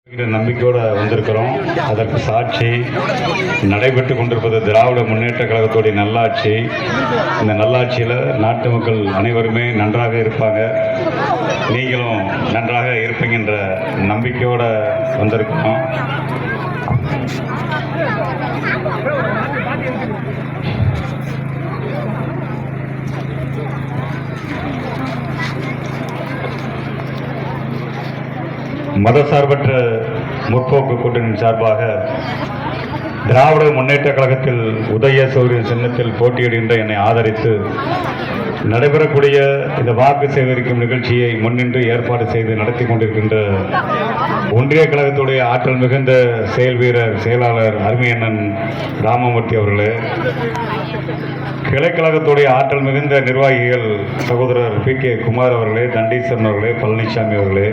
நம்பிக்கையோடு வந்திருக்கிறோம். அதற்கு சாட்சி நடைபெற்று கொண்டிருப்பது திராவிட முன்னேற்ற கழகத்துடைய நல்லாட்சி. இந்த நல்லாட்சியில் நாட்டு மக்கள் அனைவருமே நன்றாக இருப்பாங்க, நீங்களும் நன்றாக இருப்பீங்கன்ற நம்பிக்கையோடு வந்திருக்கிறோம். மதசார்பற்ற முற்போக்கு கூட்டணியின் சார்பாக திராவிட முன்னேற்ற கழகத்தில் உதயசூரியன் சின்னத்தில் போட்டியிடுகின்ற என்னை ஆதரித்து நடைபெறக்கூடிய இந்த வாக்கு சேகரிக்கும் நிகழ்ச்சியை முன்னின்று ஏற்பாடு செய்து நடத்தி கொண்டிருக்கின்ற ஒன்றிய கழகத்துடைய ஆற்றல் மிகுந்த செயல் வீரர் செயலாளர் அருமையண்ணன் ராமமூர்த்தி அவர்களே, கிளைக்கழகத்துடைய ஆற்றல் மிகுந்த நிர்வாகிகள் சகோதரர் PK குமார் அவர்களே, தண்டீஸ்வரன் அவர்களே, பழனிசாமி அவர்களே,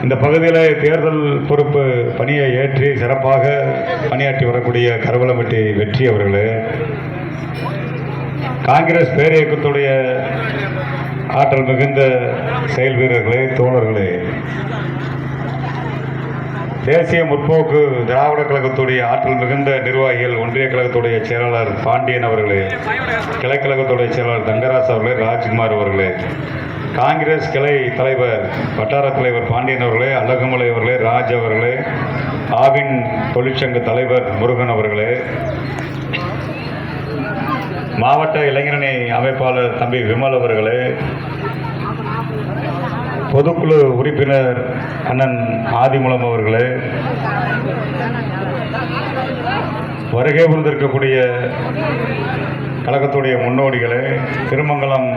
இந்த பகுதியில் தேர்தல் பொறுப்பு பணியை ஏற்றி சிறப்பாக பணியாற்றி வரக்கூடிய கரவலம்பட்டி வெற்றி அவர்களே, காங்கிரஸ் பேரியக்கத்துடைய ஆற்றல் மிகுந்த செயல் வீரர்களே, தோழர்களே, தேசிய முற்போக்கு திராவிட கழகத்துடைய ஆற்றல் மிகுந்த நிர்வாகிகள் ஒன்றிய கழகத்துடைய செயலாளர் பாண்டியன் அவர்களே, கிளைக்கழகத்துடைய செயலாளர் தங்கராஜ் அவர்களே, ராஜ்குமார் அவர்களே, காங்கிரஸ் கிளை தலைவர் வட்டார தலைவர் பாண்டியன் அவர்களே, அழகுமலை அவர்களே, ராஜ் அவர்களே, ஆவின் தொழிற்சங்க தலைவர் முருகன் அவர்களே, மாவட்ட இளைஞரணி அமைப்பாளர் தம்பி விமல் அவர்களே, பொதுக்குழு உறுப்பினர் அண்ணன் ஆதிமூலம் அவர்களே, வருகை புரிந்திருக்கக்கூடிய கழகத்துடைய முன்னோடிகளே, திருமங்கலம்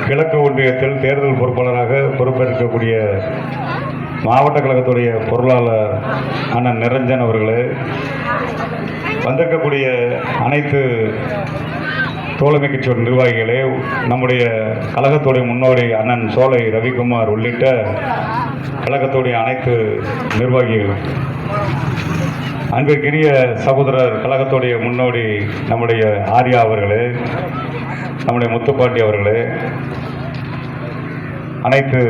கிழக்கு ஒன்றியத்தில் தேர்தல் பொறுப்பாளராக பொறுப்பேற்கக்கூடிய மாவட்ட கழகத்துடைய பொருளாளர் அண்ணன் நிரஞ்சன் அவர்களே, வந்திருக்கக்கூடிய அனைத்து தோழமை கட்சியோட நிர்வாகிகளே, நம்முடைய கழகத்துடைய முன்னோடி அண்ணன் சோலை ரவிக்குமார் உள்ளிட்ட கழகத்துடைய அனைத்து நிர்வாகிகள், அன்பிற்கினிய சகோதரர் கழகத்துடைய முன்னோடி நம்முடைய ஆர்யா அவர்களே, நம்முடைய முத்துப்பாண்டி அவர்களே, அனைத்து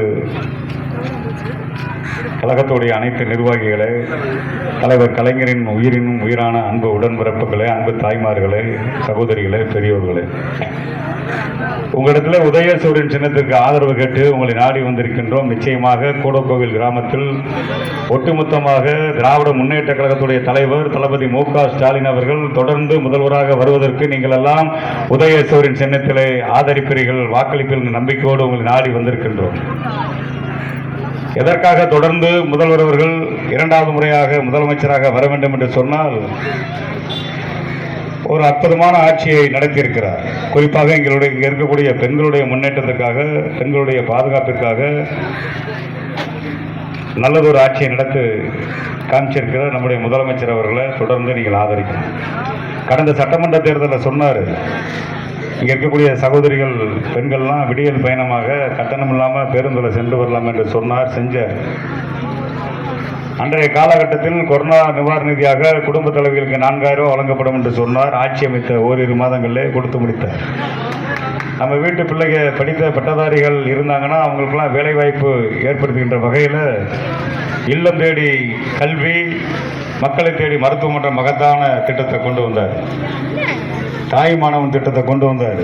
கழகத்துடைய அனைத்து நிர்வாகிகளே, தலைவர் கலைஞரின் உயிரினும் உயிரான அன்பு உடன்பிறப்புகளே, அன்பு தாய்மார்களே, சகோதரிகளே, பெரியோர்களே, உங்களிடத்தில் உதயசூரியன் சின்னத்திற்கு ஆதரவு கேட்டு உங்களை நாடி வந்திருக்கின்றோம். நிச்சயமாக கூடக்கோவில் கிராமத்தில் ஒட்டுமொத்தமாக திராவிட முன்னேற்ற கழகத்துடைய தலைவர் தளபதி MK ஸ்டாலின் அவர்கள் தொடர்ந்து முதல்வராக வருவதற்கு நீங்கள் எல்லாம் உதயசூரியன் சின்னத்திலே ஆதரிப்பீர்கள், வாக்களிப்பீர்கள் நம்பிக்கையோடு உங்களை நாடி வந்திருக்கின்றோம். எதற்காக தொடர்ந்து முதல்வர் அவர்கள் இரண்டாவது முறையாக முதலமைச்சராக வர வேண்டும் என்று சொன்னால், ஒரு அற்புதமான ஆட்சியை நடத்தியிருக்கிறார். குறிப்பாக இங்கே இருக்கக்கூடிய பெண்களுடைய முன்னேற்றத்திற்காக, பெண்களுடைய பாதுகாப்பிற்காக நல்லதொரு ஆட்சியை நடத்தி காமிச்சிருக்கிறார் நம்முடைய முதலமைச்சர் அவர்களை தொடர்ந்து நீங்கள் ஆதரிக்கணும். கடந்த சட்டமன்ற தேர்தலில் சொன்னார், இங்கே இருக்கக்கூடிய சகோதரிகள் பெண்கள்லாம் விடியல் பயணமாக கட்டணம் இல்லாமல் பேருந்தில் சென்று வரலாம் என்று சொன்னார், செஞ்சார். அன்றைய காலகட்டத்தில் கொரோனா நிவாரண நிதியாக குடும்ப தலைவிகளுக்கு 4000 ரூபாய் வழங்கப்படும் என்று சொன்னார். ஆட்சி அமைத்த ஓரிரு மாதங்களிலே கொடுத்து முடித்தார். நம்ம வீட்டு பிள்ளைங்க படித்த பட்டதாரிகள் இருந்தாங்கன்னா அவங்களுக்கெல்லாம் வேலைவாய்ப்பு ஏற்படுத்துகின்ற வகையில் இல்லம் தேடி கல்வி, மக்களை தேடி மருத்துவம் என்ற மகத்தான திட்டத்தை கொண்டு வந்தார். தாய் மாணவன் திட்டத்தை கொண்டு வந்தார்,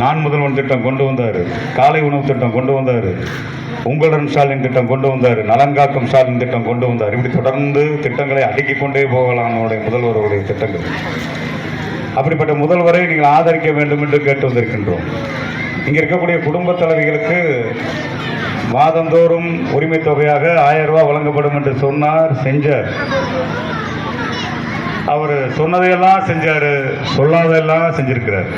நான் முதல்வன் திட்டம் கொண்டு வந்தார், காலை உணவு திட்டம் கொண்டு வந்தார், உங்களுடன் ஸ்டாலின் திட்டம் கொண்டு வந்தார், நலன்காக்கும் ஸ்டாலின் திட்டம் கொண்டு வந்தார். இப்படி தொடர்ந்து திட்டங்களை அடுக்கிக் கொண்டே போகலாம் நம்முடைய முதல்வருடைய திட்டங்கள். அப்படிப்பட்ட முதல்வரை நீங்கள் ஆதரிக்க வேண்டும் என்று கேட்டு வந்திருக்கின்றோம். இங்கே இருக்கக்கூடிய குடும்ப தலைவிகளுக்கு மாதந்தோறும் உரிமை தொகையாக 1000 ரூபாய் வழங்கப்படும் என்று சொன்னார், செஞ்சார். அவர் சொன்னதையெல்லாம் செஞ்சார், சொல்லாதெல்லாம் செஞ்சிருக்கிறார்.